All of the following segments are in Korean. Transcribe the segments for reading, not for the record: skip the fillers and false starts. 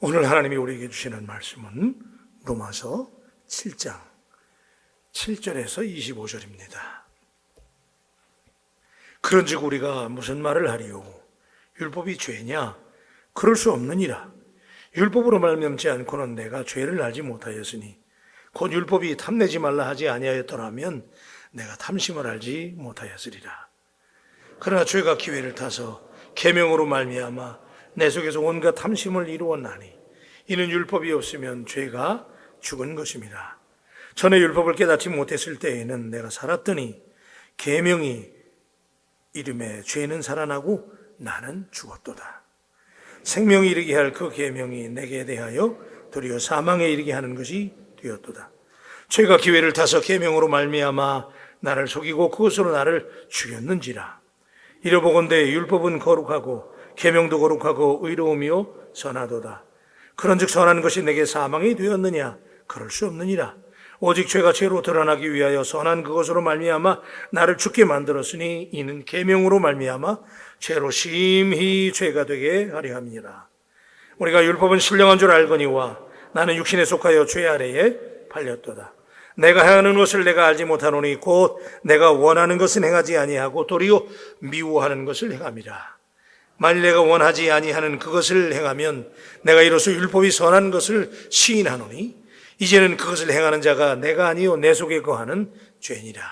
오늘 하나님이 우리에게 주시는 말씀은 로마서 7장 7절에서 25절입니다. 그런즉 우리가 무슨 말을 하리요? 율법이 죄냐? 그럴 수 없느니라. 율법으로 말미암지 않고는 내가 죄를 알지 못하였으니 곧 율법이 탐내지 말라 하지 아니하였더라면 내가 탐심을 알지 못하였으리라. 그러나 죄가 기회를 타서 계명으로 말미암아 내 속에서 온갖 탐심을 이루었나니 이는 율법이 없으면 죄가 죽은 것입니다. 전에 율법을 깨닫지 못했을 때에는 내가 살았더니 계명이 이름에 죄는 살아나고 나는 죽었도다. 생명이 이르게 할 그 계명이 내게 대하여 도리어 사망에 이르게 하는 것이 되었도다. 죄가 기회를 타서 계명으로 말미암아 나를 속이고 그것으로 나를 죽였는지라. 이러보건대 율법은 거룩하고 계명도 거룩하고 의로우며 선하도다. 그런즉 선한 것이 내게 사망이 되었느냐? 그럴 수 없느니라. 오직 죄가 죄로 드러나기 위하여 선한 그것으로 말미암아 나를 죽게 만들었으니 이는 계명으로 말미암아 죄로 심히 죄가 되게 하려 함이니라. 우리가 율법은 신령한 줄 알거니와 나는 육신에 속하여 죄 아래에 팔렸도다. 내가 행하는 것을 내가 알지 못하노니 곧 내가 원하는 것은 행하지 아니하고 도리어 미워하는 것을 행함이라. 만일 내가 원하지 아니하는 그것을 행하면 내가 이로써 율법이 선한 것을 시인하노니 이제는 그것을 행하는 자가 내가 아니요 내 속에 거하는 죄니라.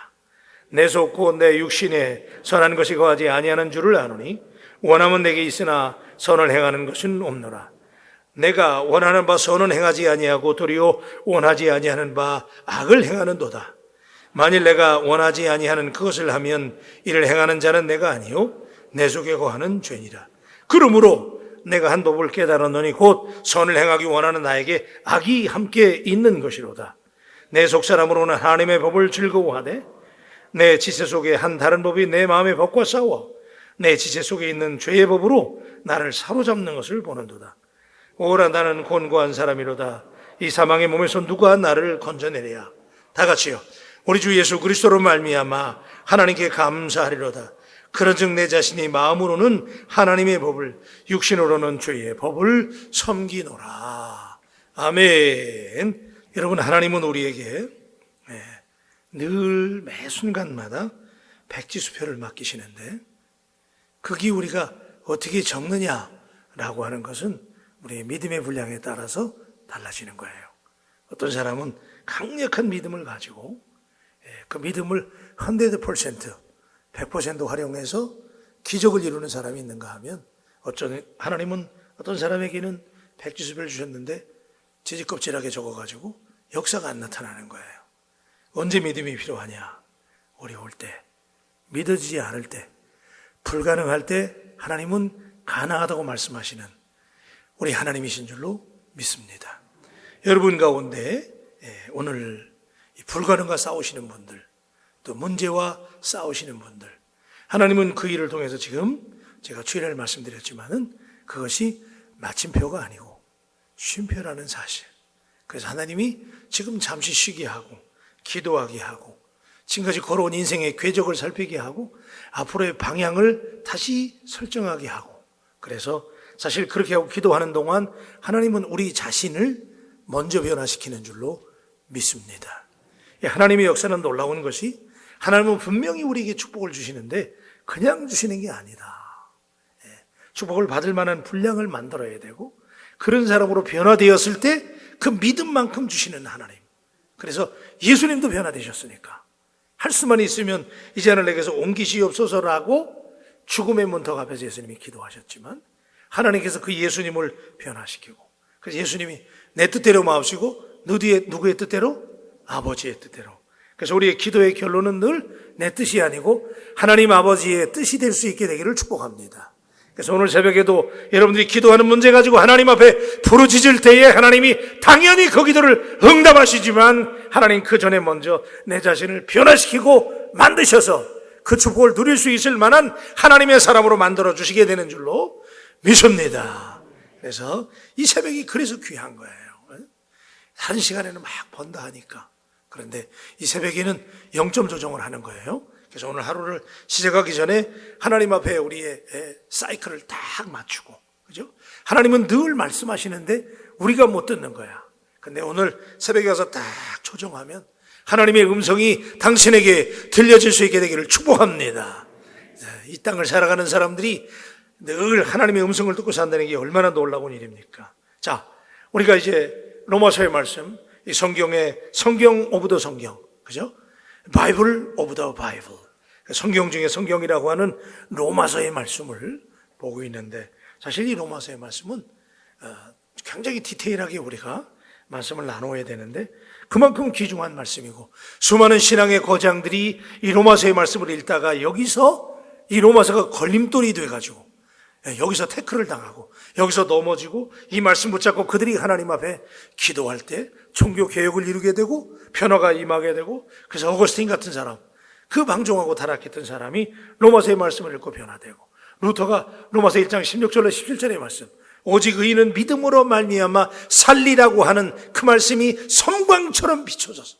내 속 곧 내 육신에 선한 것이 거하지 아니하는 줄을 아노니 원함은 내게 있으나 선을 행하는 것은 없노라. 내가 원하는 바 선은 행하지 아니하고 도리어 원하지 아니하는 바 악을 행하는도다. 만일 내가 원하지 아니하는 그것을 하면 이를 행하는 자는 내가 아니요 내 속에 거하는 죄니라. 그러므로 내가 한 법을 깨달았노니 곧 선을 행하기 원하는 나에게 악이 함께 있는 것이로다. 내 속사람으로는 하나님의 법을 즐거워하되 내 지체 속에 한 다른 법이 내 마음의 법과 싸워 내 지체 속에 있는 죄의 법으로 나를 사로잡는 것을 보는도다. 오라 나는 곤고한 사람이로다. 이 사망의 몸에서 누가 나를 건져내랴. 다 같이요. 우리 주 예수 그리스도로 말미암아 하나님께 감사하리로다. 그런즉 내 자신이 마음으로는 하나님의 법을 육신으로는 죄의 법을 섬기노라. 아멘. 여러분, 하나님은 우리에게 늘 매 순간마다 백지수표를 맡기시는데 그게 우리가 어떻게 적느냐라고 하는 것은 우리의 믿음의 분량에 따라서 달라지는 거예요. 어떤 사람은 강력한 믿음을 가지고 그 믿음을 100% 활용해서 기적을 이루는 사람이 있는가 하면 하나님은 어떤 사람에게는 백지수표를 주셨는데 지지껍질하게 적어가지고 역사가 안 나타나는 거예요. 언제 믿음이 필요하냐? 어려울 때, 믿어지지 않을 때, 불가능할 때 하나님은 가능하다고 말씀하시는 우리 하나님이신 줄로 믿습니다. 여러분 가운데 오늘 불가능과 싸우시는 분들, 또 문제와 싸우시는 분들, 하나님은 그 일을 통해서 지금 제가 주일날 말씀드렸지만은 그것이 마침표가 아니고 쉼표라는 사실. 그래서 하나님이 지금 잠시 쉬게 하고 기도하게 하고 지금까지 걸어온 인생의 궤적을 살피게 하고 앞으로의 방향을 다시 설정하게 하고, 그래서 사실 그렇게 하고 기도하는 동안 하나님은 우리 자신을 먼저 변화시키는 줄로 믿습니다. 하나님의 역사는 놀라운 것이 하나님은 분명히 우리에게 축복을 주시는데 그냥 주시는 게 아니다. 축복을 받을 만한 분량을 만들어야 되고 그런 사람으로 변화되었을 때 그 믿음만큼 주시는 하나님. 그래서 예수님도 변화되셨으니까 할 수만 있으면 이제는 내게서 옮기시옵소서라고 죽음의 문턱 앞에서 예수님이 기도하셨지만 하나님께서 그 예수님을 변화시키고, 그래서 예수님이 내 뜻대로 마옵시고 누구의 뜻대로? 아버지의 뜻대로. 그래서 우리의 기도의 결론은 늘 내 뜻이 아니고 하나님 아버지의 뜻이 될 수 있게 되기를 축복합니다. 그래서 오늘 새벽에도 여러분들이 기도하는 문제 가지고 하나님 앞에 부르짖을 때에 하나님이 당연히 그 기도를 응답하시지만 하나님 그 전에 먼저 내 자신을 변화시키고 만드셔서 그 축복을 누릴 수 있을 만한 하나님의 사람으로 만들어 주시게 되는 줄로 믿습니다. 그래서 이 새벽이 그래서 귀한 거예요. 다른 시간에는 막 번다 하니까. 그런데 이 새벽에는 0점 조정을 하는 거예요. 그래서 오늘 하루를 시작하기 전에 하나님 앞에 우리의 사이클을 딱 맞추고, 그죠? 하나님은 늘 말씀하시는데 우리가 못 듣는 거야. 근데 오늘 새벽에 가서 딱 초정하면 하나님의 음성이 당신에게 들려질 수 있게 되기를 축복합니다. 이 땅을 살아가는 사람들이 늘 하나님의 음성을 듣고 산다는 게 얼마나 놀라운 일입니까? 자, 우리가 이제 로마서의 말씀, 이 성경의 성경 오브 더 성경, 그죠? 바이블 오브 더 바이블. 성경 중에 성경이라고 하는 로마서의 말씀을 보고 있는데 사실 이 로마서의 말씀은 굉장히 디테일하게 우리가 말씀을 나누어야 되는데 그만큼 귀중한 말씀이고 수많은 신앙의 거장들이 이 로마서의 말씀을 읽다가 여기서 이 로마서가 걸림돌이 돼가지고 여기서 태클을 당하고 여기서 넘어지고 이 말씀 붙잡고 그들이 하나님 앞에 기도할 때 종교 개혁을 이루게 되고 변화가 임하게 되고 그래서 어거스틴 같은 사람 그 방종하고 타락했던 사람이 로마서의 말씀을 읽고 변화되고 루터가 로마서 1장 16절로 17절의 말씀 오직 의인은 믿음으로 말미암아 살리라고 하는 그 말씀이 섬광처럼 비춰져서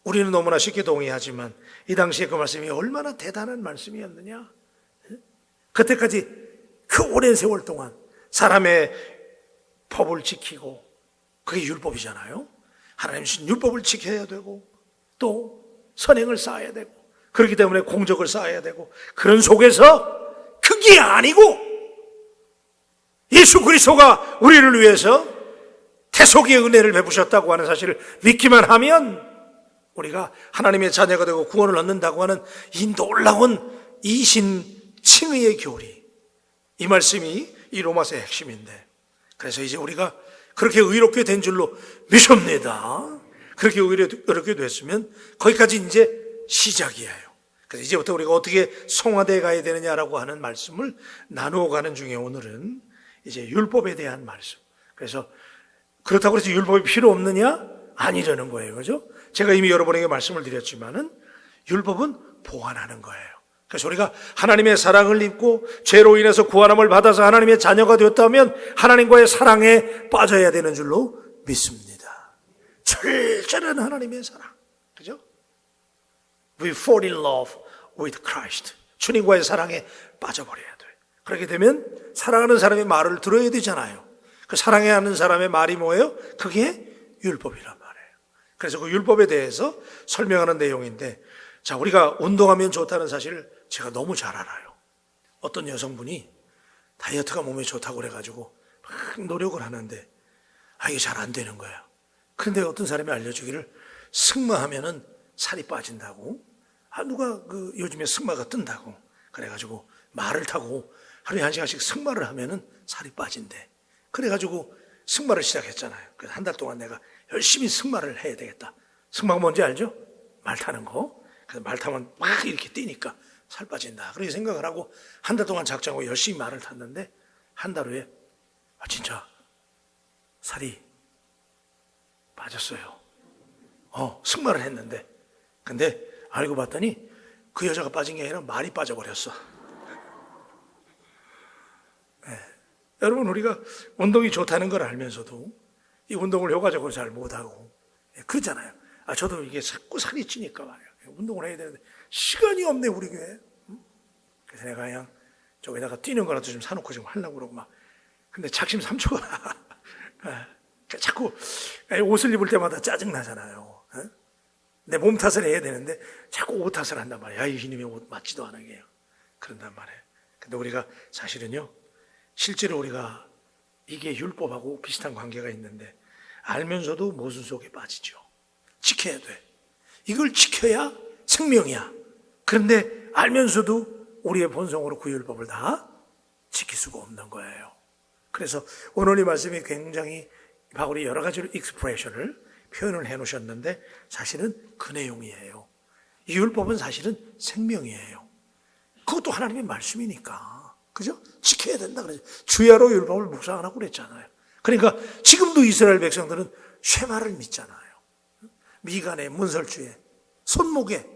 우리는 너무나 쉽게 동의하지만 이 당시에 그 말씀이 얼마나 대단한 말씀이었느냐. 그때까지 그 오랜 세월 동안 사람의 법을 지키고 그게 율법이잖아요. 하나님 주신 율법을 지켜야 되고 또 선행을 쌓아야 되고 그렇기 때문에 공적을 쌓아야 되고 그런 속에서 그게 아니고 예수 그리스도가 우리를 위해서 대속의 은혜를 베푸셨다고 하는 사실을 믿기만 하면 우리가 하나님의 자녀가 되고 구원을 얻는다고 하는 이 놀라운 이신 칭의의 교리 이 말씀이 이 로마서의 핵심인데 그래서 이제 우리가 그렇게 의롭게 된 줄로 믿습니다. 그렇게 의롭게 됐으면 거기까지 이제 시작이에요. 그래서 이제부터 우리가 어떻게 성화되어 가야 되느냐라고 하는 말씀을 나누어 가는 중에 오늘은 이제 율법에 대한 말씀. 그래서 그렇다고 해서 율법이 필요 없느냐? 아니라는 거예요. 그죠? 제가 이미 여러분에게 말씀을 드렸지만은 율법은 보완하는 거예요. 그래서 우리가 하나님의 사랑을 입고 죄로 인해서 구원함을 받아서 하나님의 자녀가 되었다면 하나님과의 사랑에 빠져야 되는 줄로 믿습니다. 철저한 하나님의 사랑. 그죠? We fall in love with Christ. 주님과의 사랑에 빠져버려야 돼. 그렇게 되면 사랑하는 사람의 말을 들어야 되잖아요. 그 사랑해야 하는 사람의 말이 뭐예요? 그게 율법이란 말이에요. 그래서 그 율법에 대해서 설명하는 내용인데 자, 우리가 운동하면 좋다는 사실을 제가 너무 잘 알아요. 어떤 여성분이 다이어트가 몸에 좋다고 그래가지고 막 노력을 하는데 이게 잘 안 되는 거야. 그런데 어떤 사람이 알려주기를 승마하면은 살이 빠진다고 누가 요즘에 승마가 뜬다고 그래가지고 말을 타고 하루에 1시간씩 승마를 하면은 살이 빠진대. 그래가지고 승마를 시작했잖아요. 그래서 한 달 동안 내가 열심히 승마를 해야 되겠다. 승마가 뭔지 알죠? 말 타는 거. 그래서 말 타면 막 이렇게 뛰니까 살 빠진다. 그렇게 생각을 하고 한 달 동안 작정하고 열심히 말을 탔는데 한 달 후에 진짜 살이 빠졌어요. 승마를 했는데 근데 알고 봤더니 그 여자가 빠진 게 아니라 말이 빠져버렸어. 네. 여러분 우리가 운동이 좋다는 걸 알면서도 이 운동을 효과적으로 잘 못하고 그러잖아요. 저도 이게 자꾸 살이 찌니까 말이야. 운동을 해야 되는데 시간이 없네 우리 교회. 그래서 내가 그냥 저기다가 뛰는 거라도 좀 사놓고 좀 하려고 그러고 막. 근데 작심 삼초가 자꾸 옷을 입을 때마다 짜증 나잖아요. 내 몸 탓을 해야 되는데 자꾸 옷 탓을 한단 말이야. 이님의 옷 맞지도 않게 해요. 그런단 말이에요. 근데 우리가 사실은요, 실제로 우리가 이게 율법하고 비슷한 관계가 있는데 알면서도 모순 속에 빠지죠. 지켜야 돼. 이걸 지켜야 생명이야. 그런데 알면서도 우리의 본성으로 그 율법을 다 지킬 수가 없는 거예요. 그래서 오늘 이 말씀이 굉장히 바울이 여러 가지로 익스프레션을 표현을 해놓으셨는데 사실은 그 내용이에요. 이 율법은 사실은 생명이에요. 그것도 하나님의 말씀이니까. 그죠? 지켜야 된다 그러죠. 주야로 율법을 묵상하라고 그랬잖아요. 그러니까 지금도 이스라엘 백성들은 쉐마를 믿잖아요. 미간에, 문설주에, 손목에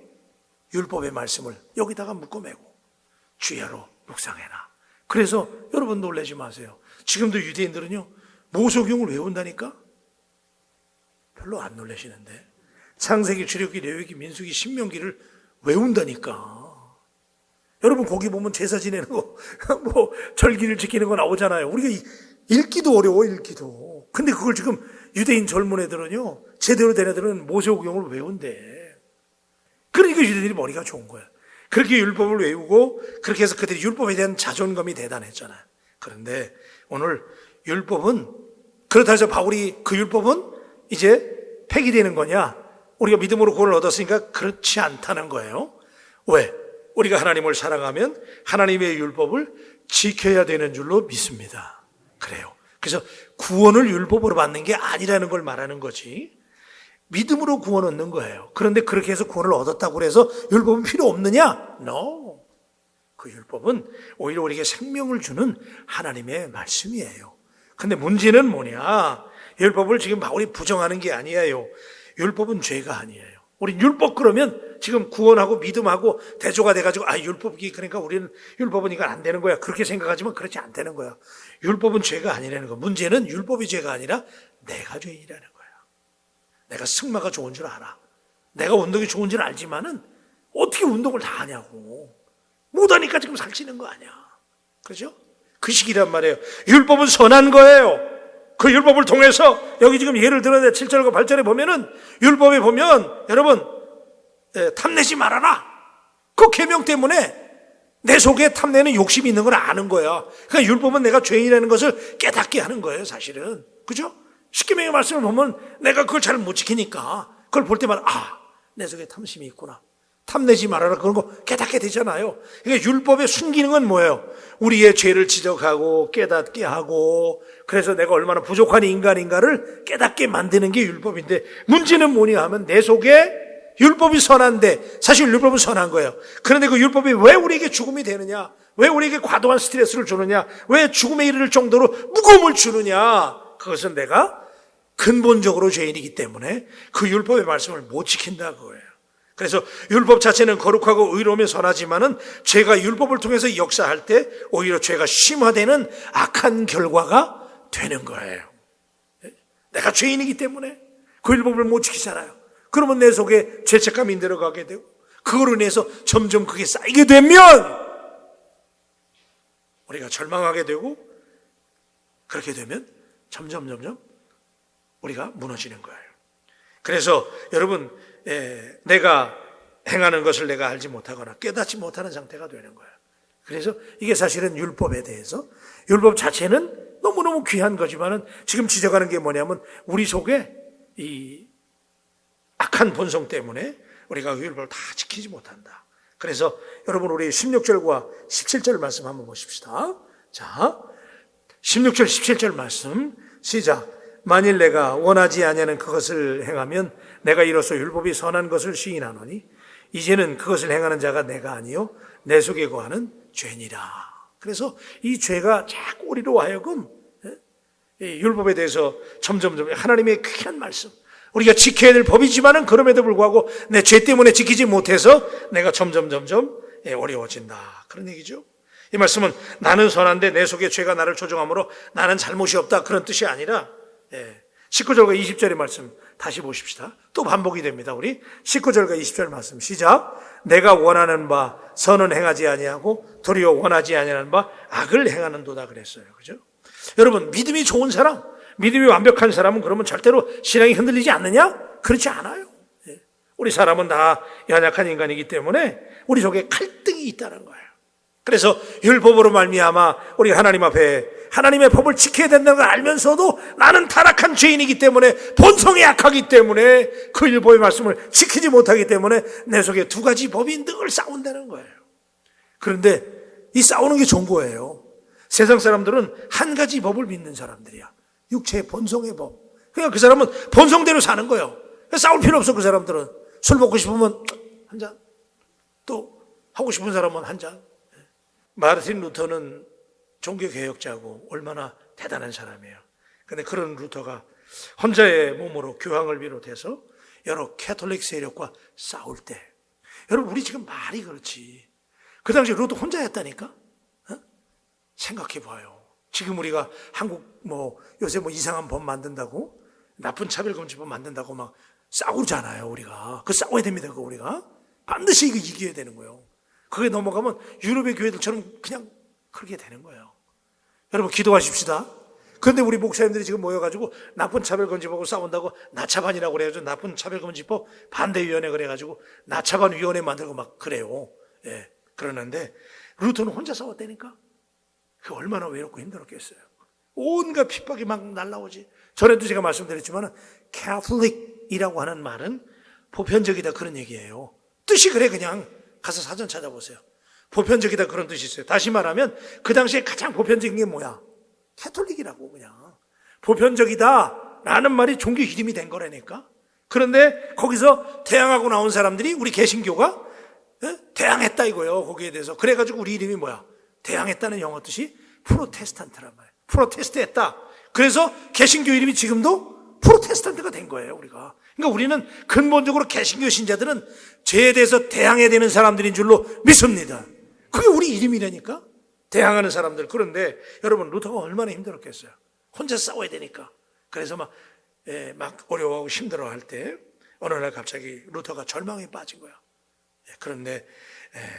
율법의 말씀을 여기다가 묶어매고 주야로 묵상해라. 그래서 여러분 놀라지 마세요. 지금도 유대인들은요, 모세오경을 외운다니까? 별로 안 놀라시는데 창세기, 출애굽기, 레위기, 민수기, 신명기를 외운다니까. 여러분 거기 보면 제사 지내는 거, 뭐 절기를 지키는 거 나오잖아요. 우리가 읽기도 어려워, 읽기도. 근데 그걸 지금 유대인 젊은 애들은요, 제대로 된 애들은 모세오경을 외운대. 그러니까 유대인들이 머리가 좋은 거야. 그렇게 율법을 외우고 그렇게 해서 그들이 율법에 대한 자존감이 대단했잖아요. 그런데 오늘 율법은, 그렇다 해서 바울이 그 율법은 이제 폐기되는 거냐? 우리가 믿음으로 구원을 얻었으니까 그렇지 않다는 거예요. 왜? 우리가 하나님을 사랑하면 하나님의 율법을 지켜야 되는 줄로 믿습니다. 그래요. 그래서 구원을 율법으로 받는 게 아니라는 걸 말하는 거지. 믿음으로 구원 얻는 거예요. 그런데 그렇게 해서 구원을 얻었다고 해서 율법은 필요 없느냐? No. 그 율법은 오히려 우리에게 생명을 주는 하나님의 말씀이에요. 근데 문제는 뭐냐? 율법을 지금 바울이 부정하는 게 아니에요. 율법은 죄가 아니에요. 우리 율법 그러면 지금 구원하고 믿음하고 대조가 돼가지고 율법이, 그러니까 우리는 율법은 이건 안 되는 거야, 그렇게 생각하지만 그렇지 안 되는 거야. 율법은 죄가 아니라는 거. 문제는 율법이 죄가 아니라 내가 죄인이라는 거야. 내가 승마가 좋은 줄 알아. 내가 운동이 좋은 줄 알지만은 어떻게 운동을 다 하냐고. 못하니까 지금 살찌는 거 아니야. 그렇죠? 그 시기란 말이에요. 율법은 선한 거예요. 그 율법을 통해서 여기 지금 예를 들어 7절과 8절에 보면은, 율법에 보면 여러분 탐내지 말아라. 그 계명 때문에 내 속에 탐내는 욕심이 있는 걸 아는 거야. 그러니까 율법은 내가 죄인이라는 것을 깨닫게 하는 거예요, 사실은. 그죠? 십계명의 말씀을 보면 내가 그걸 잘 못 지키니까 그걸 볼 때마다 내 속에 탐심이 있구나. 탐내지 말아라. 그런 거 깨닫게 되잖아요. 그러니까 율법의 순기능은 뭐예요? 우리의 죄를 지적하고 깨닫게 하고, 그래서 내가 얼마나 부족한 인간인가를 깨닫게 만드는 게 율법인데, 문제는 뭐냐 하면 내 속에 율법이 선한데, 사실 율법은 선한 거예요. 그런데 그 율법이 왜 우리에게 죽음이 되느냐? 왜 우리에게 과도한 스트레스를 주느냐? 왜 죽음에 이르를 정도로 무거움을 주느냐? 그것은 내가 근본적으로 죄인이기 때문에 그 율법의 말씀을 못 지킨다 그거예요. 그래서 율법 자체는 거룩하고 의로우며 선하지만은 죄가 율법을 통해서 역사할 때 오히려 죄가 심화되는 악한 결과가 되는 거예요. 내가 죄인이기 때문에 그 율법을 못 지키잖아요. 그러면 내 속에 죄책감이 들어가게 되고, 그거로 인해서 점점 그게 쌓이게 되면 우리가 절망하게 되고, 그렇게 되면 점점 우리가 무너지는 거예요. 그래서 여러분, 내가 행하는 것을 내가 알지 못하거나 깨닫지 못하는 상태가 되는 거예요. 그래서 이게 사실은 율법에 대해서, 율법 자체는 너무너무 귀한 거지만은 지금 지적하는 게 뭐냐면 우리 속에 이 악한 본성 때문에 우리가 율법을 다 지키지 못한다. 그래서 여러분, 우리 16절과 17절 말씀 한번 보십시다. 자, 16절 17절 말씀 시작. 만일 내가 원하지 아니하는 그것을 행하면 내가 이로써 율법이 선한 것을 시인하노니 이제는 그것을 행하는 자가 내가 아니요 내 속에 거하는 죄니라. 그래서 이 죄가 자꾸 우리로 하여금 율법에 대해서 점점 하나님의 귀한 말씀, 우리가 지켜야 될 법이지만은 그럼에도 불구하고 내 죄 때문에 지키지 못해서 내가 점점 어려워진다, 그런 얘기죠. 이 말씀은 나는 선한데 내 속에 죄가 나를 조종하므로 나는 잘못이 없다, 그런 뜻이 아니라 19절과 20절의 말씀 다시 보십시다. 또 반복이 됩니다. 우리 19절과 20절 말씀 시작. 내가 원하는 바 선은 행하지 아니하고 도리어 원하지 아니하는 바 악을 행하는도다 그랬어요. 그죠? 여러분, 믿음이 좋은 사람, 믿음이 완벽한 사람은 그러면 절대로 신앙이 흔들리지 않느냐? 그렇지 않아요. 우리 사람은 다 연약한 인간이기 때문에 우리 속에 갈등이 있다는 거예요. 그래서 율법으로 말미암아 우리가 하나님 앞에 하나님의 법을 지켜야 된다는 걸 알면서도 나는 타락한 죄인이기 때문에, 본성이 약하기 때문에 그 율법의 말씀을 지키지 못하기 때문에 내 속에 두 가지 법이 늘 싸운다는 거예요. 그런데 이 싸우는 게 좋은 거예요. 세상 사람들은 한 가지 법을 믿는 사람들이야. 육체의 본성의 법. 그러니까 그 사람은 본성대로 사는 거예요. 싸울 필요 없어. 그 사람들은 술 먹고 싶으면 한 잔, 또 하고 싶은 사람은 한 잔. 마르틴 루터는 종교개혁자고 얼마나 대단한 사람이에요. 그런데 그런 루터가 혼자의 몸으로 교황을 비롯해서 여러 캐톨릭 세력과 싸울 때, 여러분, 우리 지금 말이 그렇지, 그 당시에 루터 혼자였다니까. 생각해 봐요. 지금 우리가 한국 요새 이상한 법 만든다고, 나쁜 차별금지법 만든다고 막 싸우잖아요. 우리가 그 싸워야 됩니다. 그거 우리가 반드시 이거 이겨야 되는 거예요. 그게 넘어가면 유럽의 교회들처럼 그냥 그렇게 되는 거예요. 여러분 기도하십시다. 그런데 우리 목사님들이 지금 모여가지고 나쁜 차별금지법을 싸운다고 나차반이라고 그래가지고 나쁜 차별금지법 반대위원회 그래가지고 나차반 위원회 만들고 막 그래요. 예, 그러는데 루터는 혼자 싸웠다니까. 그 얼마나 외롭고 힘들었겠어요. 온갖 핍박이 막 날라오지. 전에도 제가 말씀드렸지만 Catholic이라고 하는 말은 보편적이다 그런 얘기예요. 뜻이 그래. 그냥 가서 사전 찾아보세요. 보편적이다 그런 뜻이 있어요. 다시 말하면 그 당시에 가장 보편적인 게 뭐야? 캐톨릭이라고. 그냥 보편적이다 라는 말이 종교 이름이 된 거라니까. 그런데 거기서 대항하고 나온 사람들이 우리 개신교가 대항했다 이거예요. 거기에 대해서. 그래가지고 우리 이름이 뭐야? 대항했다는 영어 뜻이 프로테스탄트란 말이에요. 프로테스트했다. 그래서 개신교 이름이 지금도 프로테스탄트가 된 거예요. 우리가. 그러니까 우리는 근본적으로 개신교 신자들은 죄에 대해서 대항해야 되는 사람들인 줄로 믿습니다. 그게 우리 이름이라니까. 대항하는 사람들. 그런데 여러분 루터가 얼마나 힘들었겠어요. 혼자 싸워야 되니까. 그래서 막 어려워하고 힘들어할 때 어느 날 갑자기 루터가 절망에 빠진 거야. 그런데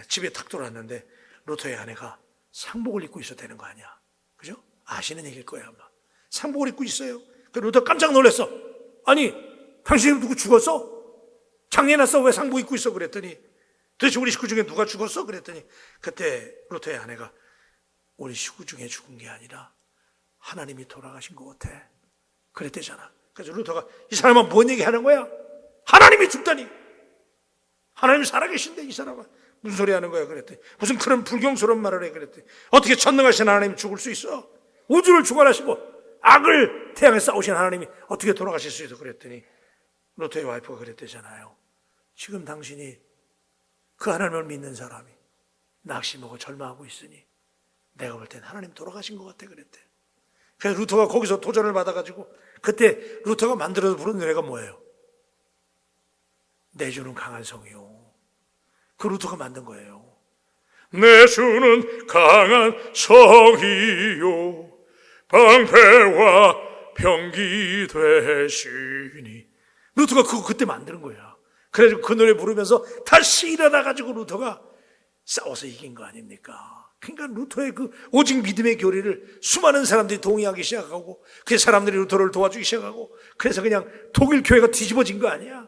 집에 탁 들어왔는데 루터의 아내가 상복을 입고 있어도 되는 거 아니야. 그죠? 아시는 얘기일 거예요 아마. 상복을 입고 있어요. 그 루터 깜짝 놀랐어. 아니 당신 누구 죽었어? 장례 났어? 왜 상복 입고 있어? 그랬더니 도대체 우리 식구 중에 누가 죽었어? 그랬더니 그때 루터의 아내가 우리 식구 중에 죽은 게 아니라 하나님이 돌아가신 것 같아. 그랬대잖아. 그래서 루터가 이 사람은 뭔 얘기하는 거야? 하나님이 죽다니. 하나님 살아계신데 이 사람은 무슨 소리 하는 거야? 그랬더니 무슨 그런 불경스러운 말을 해? 그랬더니 어떻게 전능하신 하나님이 죽을 수 있어? 우주를 주관하시고 악을 태양에 싸우신 하나님이 어떻게 돌아가실 수 있어? 그랬더니 루터의 와이프가 그랬대잖아요. 지금 당신이 그 하나님을 믿는 사람이 낙심하고 절망하고 있으니 내가 볼 땐 하나님 돌아가신 것 같아. 그랬대. 그래서 루터가 거기서 도전을 받아가지고 그때 루터가 만들어서 부른 노래가 뭐예요? 내 주는 강한 성이요. 그 루터가 만든 거예요. 내 주는 강한 성이요 방패와 병기 되시니. 루터가 그거 그때 만드는 거야. 그래서 그 노래 부르면서 다시 일어나가지고 루터가 싸워서 이긴 거 아닙니까? 그러니까 루터의 그 오직 믿음의 교리를 수많은 사람들이 동의하기 시작하고 그 사람들이 루터를 도와주기 시작하고 그래서 그냥 독일 교회가 뒤집어진 거 아니야.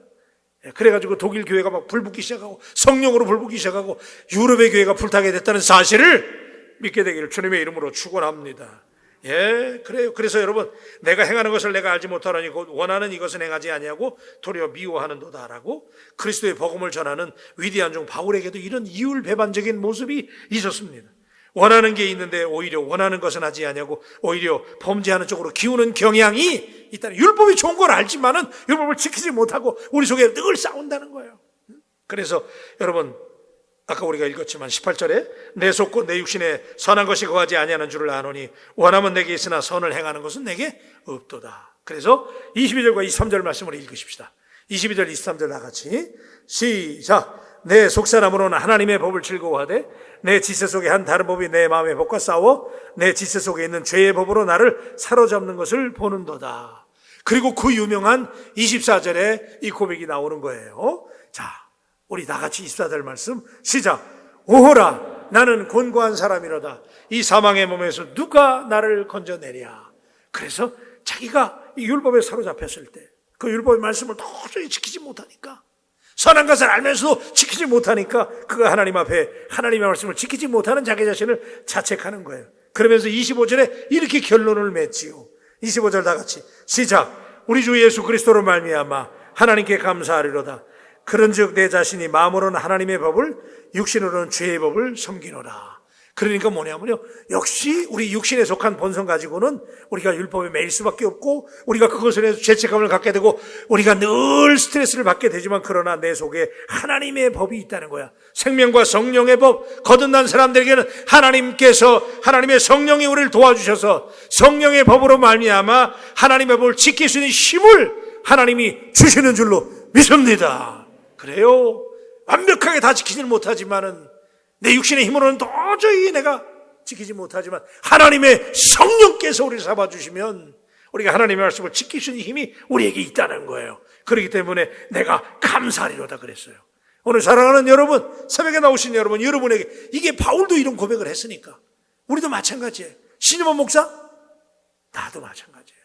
그래가지고 독일 교회가 막 불붙기 시작하고 성령으로 불붙기 시작하고 유럽의 교회가 불타게 됐다는 사실을 믿게 되기를 주님의 이름으로 축원합니다. 예, 그래요. 그래서 여러분, 내가 행하는 것을 내가 알지 못하노니 곧 원하는 이것은 행하지 아니하고 도리어 미워하는도다라고 그리스도의 복음을 전하는 위대한 종 바울에게도 이런 이율배반적인 모습이 있었습니다. 원하는 게 있는데 오히려 원하는 것은 하지 아니하고 오히려 범죄하는 쪽으로 기우는 경향이 있다는. 율법이 좋은 걸 알지만은 율법을 지키지 못하고 우리 속에 늘 싸운다는 거예요. 그래서 여러분, 아까 우리가 읽었지만 18절에 내 속고 내 육신에 선한 것이 거하지 아니하는 줄을 아노니 원하면 내게 있으나 선을 행하는 것은 내게 없도다. 그래서 22절과 23절 말씀을 읽으십시다. 22절 23절 나같이 시작. 내 속사람으로는 하나님의 법을 즐거워하되 내 지체 속에 한 다른 법이 내 마음의 법과 싸워 내 지체 속에 있는 죄의 법으로 나를 사로잡는 것을 보는도다. 그리고 그 유명한 24절에 이 고백이 나오는 거예요. 자, 우리 다같이 24절 말씀 시작. 오호라 나는 곤고한 사람이로다. 이 사망의 몸에서 누가 나를 건져내랴. 그래서 자기가 이 율법에 사로잡혔을 때 그 율법의 말씀을 도저히 지키지 못하니까, 선한 것을 알면서도 지키지 못하니까 그가 하나님 앞에 하나님의 말씀을 지키지 못하는 자기 자신을 자책하는 거예요. 그러면서 25절에 이렇게 결론을 맺지요. 25절 다같이 시작. 우리 주 예수 그리스도로 말미암아 하나님께 감사하리로다. 그런즉 내 자신이 마음으로는 하나님의 법을 육신으로는 죄의 법을 섬기노라. 그러니까 뭐냐면요, 역시 우리 육신에 속한 본성 가지고는 우리가 율법에 매일 수밖에 없고 우리가 그것을 해서 죄책감을 갖게 되고 우리가 늘 스트레스를 받게 되지만 그러나 내 속에 하나님의 법이 있다는 거야. 생명과 성령의 법. 거듭난 사람들에게는 하나님께서 하나님의 성령이 우리를 도와주셔서 성령의 법으로 말미암아 하나님의 법을 지킬 수 있는 힘을 하나님이 주시는 줄로 믿습니다. 그래요. 완벽하게 다 지키지는 못하지만은 내 육신의 힘으로는 도저히 내가 지키지 못하지만 하나님의 성령께서 우리를 잡아주시면 우리가 하나님의 말씀을 지킬 수 있는 힘이 우리에게 있다는 거예요. 그렇기 때문에 내가 감사하리로다 그랬어요. 오늘 사랑하는 여러분, 새벽에 나오신 여러분, 여러분에게 이게 바울도 이런 고백을 했으니까 우리도 마찬가지예요. 신임원 목사? 나도 마찬가지예요.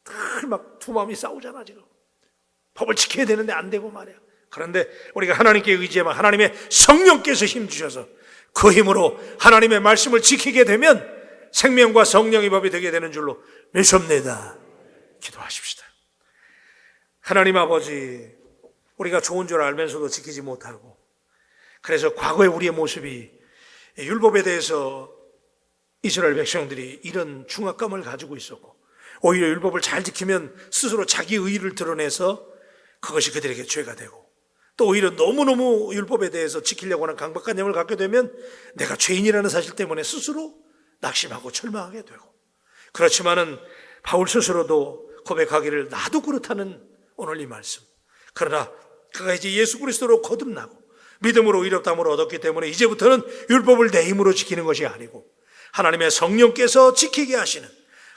늘 막 두 마음이 싸우잖아 지금. 법을 지켜야 되는데 안 되고 말이야. 그런데 우리가 하나님께 의지하면 하나님의 성령께서 힘주셔서 그 힘으로 하나님의 말씀을 지키게 되면 생명과 성령의 법이 되게 되는 줄로 믿습니다. 기도하십시다. 하나님 아버지, 우리가 좋은 줄 알면서도 지키지 못하고, 그래서 과거의 우리의 모습이 율법에 대해서 이스라엘 백성들이 이런 중압감을 가지고 있었고, 오히려 율법을 잘 지키면 스스로 자기 의의를 드러내서 그것이 그들에게 죄가 되고, 또 오히려 너무너무 율법에 대해서 지키려고 하는 강박관념을 갖게 되면 내가 죄인이라는 사실 때문에 스스로 낙심하고 절망하게 되고, 그렇지만은 바울 스스로도 고백하기를 나도 그렇다는 오늘 이 말씀. 그러나 그가 이제 예수 그리스도로 거듭나고 믿음으로 의롭다함을 얻었기 때문에 이제부터는 율법을 내 힘으로 지키는 것이 아니고 하나님의 성령께서 지키게 하시는,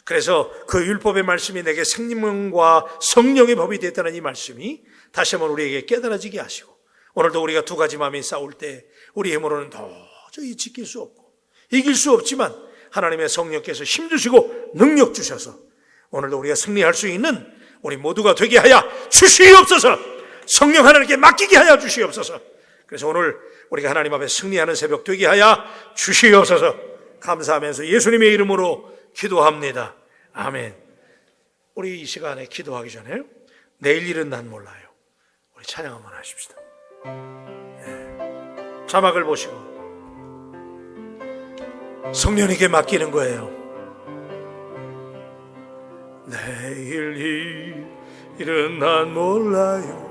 그래서 그 율법의 말씀이 내게 생명과 성령의 법이 됐다는 이 말씀이 다시 한번 우리에게 깨달아지게 하시고, 오늘도 우리가 두 가지 마음이 싸울 때 우리 힘으로는 도저히 지킬 수 없고 이길 수 없지만 하나님의 성령께서 힘주시고 능력 주셔서 오늘도 우리가 승리할 수 있는 우리 모두가 되게 하여 주시옵소서. 성령 하나님께 맡기게 하여 주시옵소서. 그래서 오늘 우리가 하나님 앞에 승리하는 새벽 되게 하여 주시옵소서. 감사하면서 예수님의 이름으로 기도합니다. 아멘. 우리 이 시간에 기도하기 전에 내일 일은 난 몰라요. 우리 찬양 한번 하십시다. 자막을 보시고 성령에게 맡기는 거예요. 내일 일은 난 몰라요.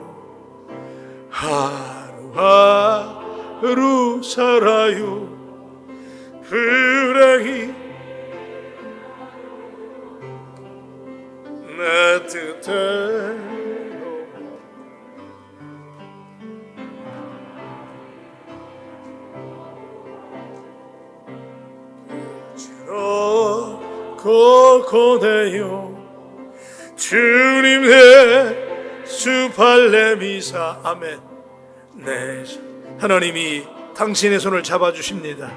하루하루 살아요. 불행이 내 뜻대로 고고대요. 주님 예수 발레미사. 아멘. 네, 하나님이 당신의 손을 잡아주십니다.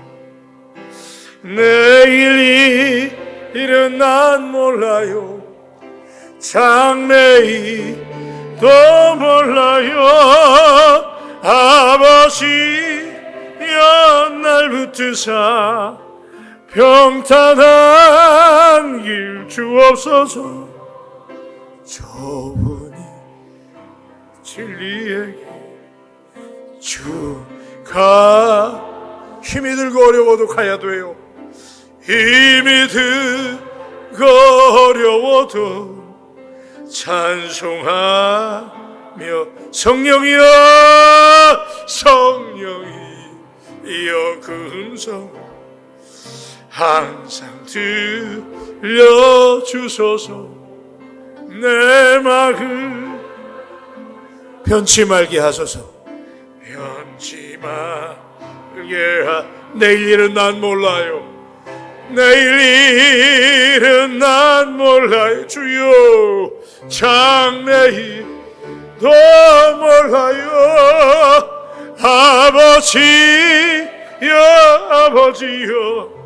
내일 일은 난 몰라요. 장래일도 몰라요. 아버지여 날 붙드사 평탄한 길 주옵소서. 저분이 진리의 길 주가 힘이 들고 어려워도 가야 돼요. 힘이 들고 어려워도 찬송하며 성령이여 성령이여 그 음성 항상 들려주소서. 내 마음 변치 말게 하소서. 변치 말게 내일 일은 난 몰라요. 내일 일은 난 몰라요. 주여 장래일도 몰라요. 아버지여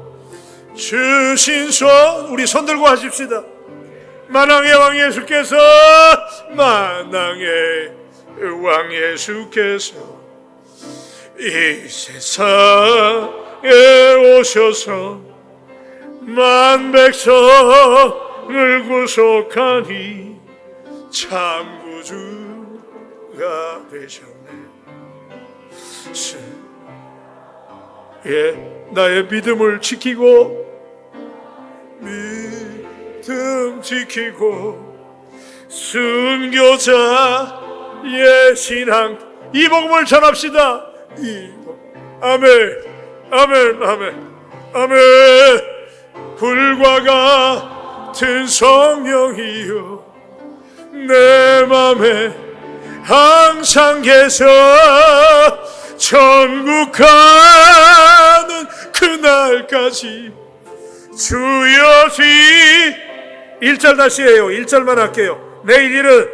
주신 손, 우리 손 들고 하십시다. 만왕의 왕 예수께서, 만왕의 왕 예수께서 이 세상에 오셔서 만 백성을 구속하니 참 구주가 되셨네. 나의 믿음을 지키고 믿음 지키고 순교자의 신앙, 이 복음을 전합시다. 아멘 아멘 아멘 아멘. 불과 같은 성령이여 내 맘에 항상 계셔. 천국 가는 그날까지 주여 뒤 1절 다시 해요. 1절만 할게요. 내일 일은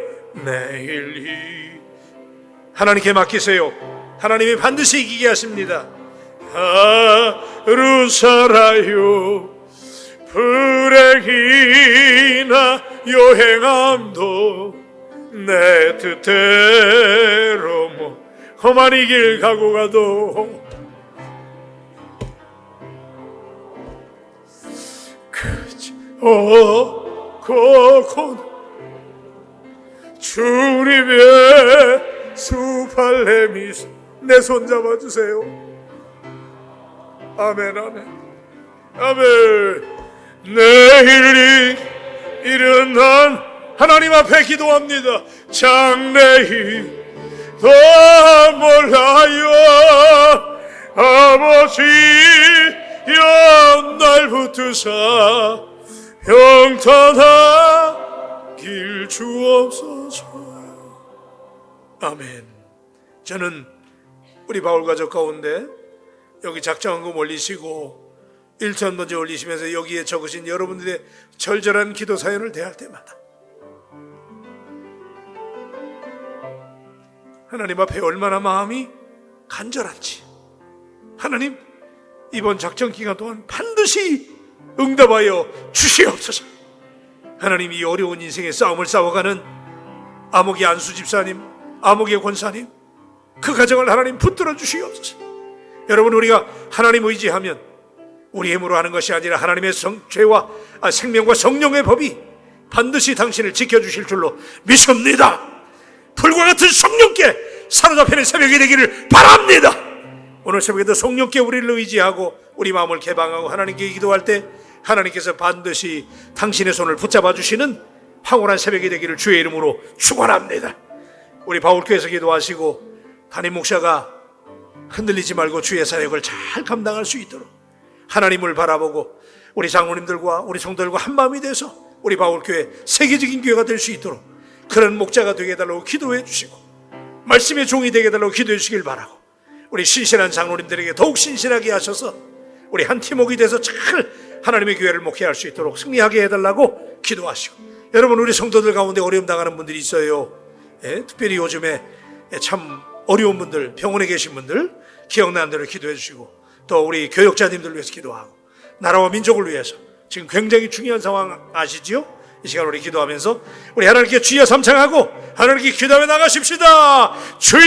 하나님께 맡기세요. 하나님이 반드시 이기게 하십니다. 하루 살아요 불행이나 여행함도 내 뜻대로 험한 이 길 가고 가도 주님의 수팔렘이 내 손 잡아주세요. 아멘 아멘 아멘. 내일이 이른 난 하나님 앞에 기도합니다. 장래히 더 몰라요. 아버지 날 붙드사 영탄하길 주옵소서. 아멘. 저는 우리 바울 가족 가운데 여기 작정한 거 올리시고 1천 번째 올리시면서 여기에 적으신 여러분들의 절절한 기도 사연을 대할 때마다 하나님 앞에 얼마나 마음이 간절한지, 하나님 이번 작정 기간 동안 반드시 응답하여 주시옵소서. 하나님 이 어려운 인생의 싸움을 싸워가는 아목의 안수 집사님, 아목의 권사님, 그 가정을 하나님 붙들어 주시옵소서. 여러분, 우리가 하나님 의지하면 우리 힘으로 하는 것이 아니라 하나님의 죄와 생명과 성령의 법이 반드시 당신을 지켜주실 줄로 믿습니다. 불과 같은 성령께 사로잡히는 새벽이 되기를 바랍니다. 오늘 새벽에도 성령께 우리를 의지하고 우리 마음을 개방하고 하나님께 기도할 때 하나님께서 반드시 당신의 손을 붙잡아 주시는 황홀한 새벽이 되기를 주의 이름으로 축원합니다. 우리 바울교회에서 기도하시고 담임 목사가 흔들리지 말고 주의 사역을 잘 감당할 수 있도록 하나님을 바라보고 우리 장로님들과 우리 성도들과 한마음이 돼서 우리 바울교회 세계적인 교회가 될 수 있도록 그런 목자가 되게 해달라고 기도해 주시고 말씀의 종이 되게 해달라고 기도해 주시길 바라고 우리 신실한 장로님들에게 더욱 신실하게 하셔서 우리 한 팀워크가 돼서 잘 하나님의 교회를 목회할 수 있도록 승리하게 해달라고 기도하시고, 여러분 우리 성도들 가운데 어려움 당하는 분들이 있어요. 특별히 요즘에 참 어려운 분들, 병원에 계신 분들 기억나는 대로 기도해 주시고, 또 우리 교역자님들 위해서 기도하고 나라와 민족을 위해서 지금 굉장히 중요한 상황 아시지요? 이 시간 우리 기도하면서 우리 하나님께 주여 삼창하고 하나님께 기도하며 나가십시다. 주여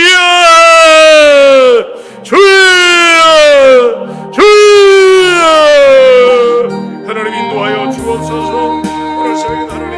주여 주여. 하나님 인도하여 주옵소서. 오늘 새벽에 하나님